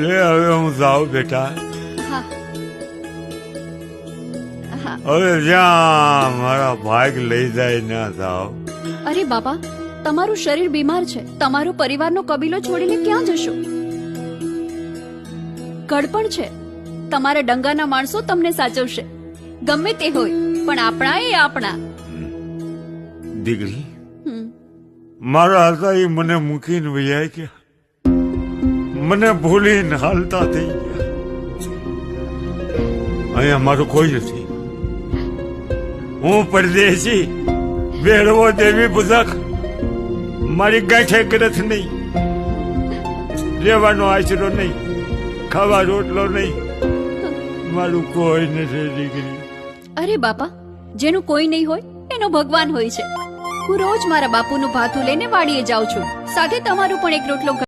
લે હવે હું જાઉં બેટા. હા હા. હવે જ્યાં મારા ભાગ લઈ જાય ના જાઓ. અરે બાબા, તમારું શરીર બીમાર છે. તમારો પરિવારનો કબીલો છોડીને ક્યાં જશો? ગડપણ છે. તમારા ડંગાના માણસો તમને સાચવશે. ગમે તે હોય, પણ આપણા એ આપણા. દીકરી, મારા હતા એ મને મૂકીને વૈયા ગયા, મને ભૂલીને હાલતા થઈ ગયા. અહીંયા મારું કોઈ નથી. હું પરદેશી, બેડવો દેવી બુઝક, મારી ગાંઠે ગ્રથ નહીં, રહેવાનો આશરો નહીં, ખાવા રોટલો નહીં, મારું કોઈ નથી દીકરી. અરે બાપા, જેનું કોઈ નહીં હોય એનો ભગવાન હોય છે. હું રોજ મારા બાપુનું ભાથું લઈને વાડીએ જાઉં છું. સાથે તમારું પણ એક રોટલો